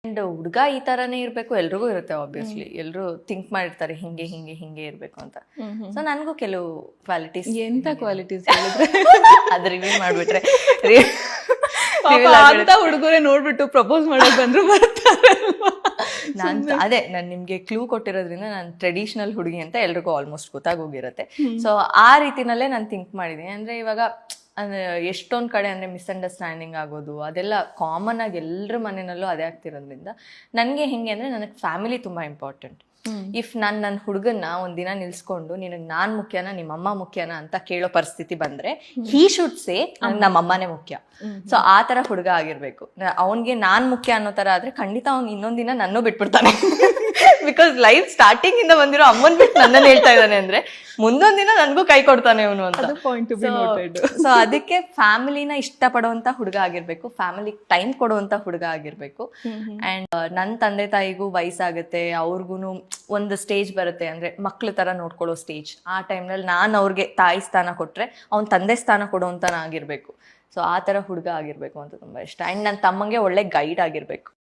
And ಹುಡುಗ ಈ ತರಾನೇ ಇರ್ಬೇಕು ಎಲ್ರಿಗೂ ಇರುತ್ತೆ ಆಬ್ವಿಯಸ್ಲಿ, ಎಲ್ರು ಥಿಂಕ್ ಮಾಡಿರ್ತಾರೆ ಹಿಂಗೆ ಹಿಂಗೆ ಹಿಂಗೆ ಇರ್ಬೇಕು ಅಂತ. ಸೊ ನನ್ಗೂ ಕೆಲವು ಕ್ವಾಲಿಟೀಸ್. ಎಂತ ಕ್ವಾಲಿಟೀಸ್ ಹೇಳಿದ್ರೆ ಅದ್ ರಿವೀಲ್ ಮಾಡ್ಬಿಟ್ರೆ ಅಂತ ಹುಡುಗರೇ ನೋಡ್ಬಿಟ್ಟು ಪ್ರಪೋಸ್ ಮಾಡಕ್ ಬಂದ್ರು ಬರ್ತಾರೆ. ಅದೇ ನಾನು ನಿಮ್ಗೆ ಕ್ಲೂ ಕೊಟ್ಟಿರೋದ್ರಿಂದ ನಾನು ಟ್ರೆಡಿಷನಲ್ ಹುಡುಗಿ ಅಂತ ಎಲ್ರಿಗೂ ಆಲ್ಮೋಸ್ಟ್ ಗೊತ್ತಾಗೋಗಿರುತ್ತೆ. ಸೊ ಆ ರೀತಿನಲ್ಲೇ ನಾನು ಥಿಂಕ್ ಮಾಡಿದ್ದೀನಿ. ಅಂದ್ರೆ ಇವಾಗ ಅಂದ್ರೆ ಎಷ್ಟೊಂದು ಕಡೆ ಅಂದರೆ ಮಿಸ್ಅಂಡರ್ಸ್ಟ್ಯಾಂಡಿಂಗ್ ಆಗೋದು ಅದೆಲ್ಲ ಕಾಮನ್ ಆಗಿ ಎಲ್ಲರ ಮನೆಯಲ್ಲೂ ಅದೇ ಆಗ್ತಿರೋದ್ರಿಂದ ನನಗೆ ಹೆಂಗೆ ಅಂದರೆ ನನಗೆ ಫ್ಯಾಮಿಲಿ ತುಂಬ ಇಂಪಾರ್ಟೆಂಟ್. ಇಫ್ ನಾನು ನನ್ನ ಹುಡುಗನ್ನ ಒಂದಿನ ನಿಲ್ಸ್ಕೊಂಡು ನಿನಗೆ ನಾನು ಮುಖ್ಯನಾ ನಿಮ್ಮಮ್ಮ ಮುಖ್ಯನಾ ಅಂತ ಕೇಳೋ ಪರಿಸ್ಥಿತಿ ಬಂದರೆ ಹೀ ಶುಡ್ ಸೇ ನಮ್ಮಮ್ಮನೇ ಮುಖ್ಯ. ಸೊ ಆ ಥರ ಹುಡುಗ ಆಗಿರ್ಬೇಕು. ಅವನಿಗೆ ನಾನು ಮುಖ್ಯ ಅನ್ನೋ ಥರ ಆದರೆ ಖಂಡಿತ ಅವ್ನು ಇನ್ನೊಂದಿನ ನನ್ನೂ ಬಿಟ್ಬಿಡ್ತಾನೆ. ಬಿಕಾಸ್ ಲೈಫ್ ಸ್ಟಾರ್ಟಿಂಗ್ ಇಂದ ಬಂದಿರೋ ಅಮ್ಮನ್ ಬಿಟ್ಟು ನನ್ನನ್ನು ಹೇಳ್ತಾ ಇದ್ದಾನೆ ಅಂದ್ರೆ ಮುಂದೊಂದಿನ ನನಗೂ ಕೈ ಕೊಡ್ತಾನೆ ಇವನು ಅಂತ. ಸೊ ಅದಕ್ಕೆ ಫ್ಯಾಮಿಲಿನ ಇಷ್ಟಪಡುವಂತ ಹುಡುಗ ಆಗಿರ್ಬೇಕು, ಫ್ಯಾಮಿಲಿ ಟೈಮ್ ಕೊಡುವಂತ ಹುಡುಗ ಆಗಿರ್ಬೇಕು. ಅಂಡ್ ನನ್ನ ತಂದೆ ತಾಯಿಗೂ ವಯಸ್ಸಾಗುತ್ತೆ, ಅವ್ರಿಗೂ ಒಂದು ಸ್ಟೇಜ್ ಬರುತ್ತೆ ಅಂದ್ರೆ ಮಕ್ಳ ತರ ನೋಡ್ಕೊಳ್ಳೋ ಸ್ಟೇಜ್. ಆ ಟೈಮ್ನಲ್ಲಿ ನಾನು ಅವ್ರಿಗೆ ತಾಯಿ ಸ್ಥಾನ ಕೊಟ್ರೆ ಅವ್ನ ತಂದೆ ಸ್ಥಾನ ಕೊಡುವಂತನ ಆಗಿರ್ಬೇಕು. ಸೊ ಆ ತರ ಹುಡುಗ ಆಗಿರ್ಬೇಕು ಅಂತ ತುಂಬಾ ಇಷ್ಟ. ಅಂಡ್ ನನ್ನ ತಮ್ಮಂಗೆ ಒಳ್ಳೆ ಗೈಡ್ ಆಗಿರ್ಬೇಕು.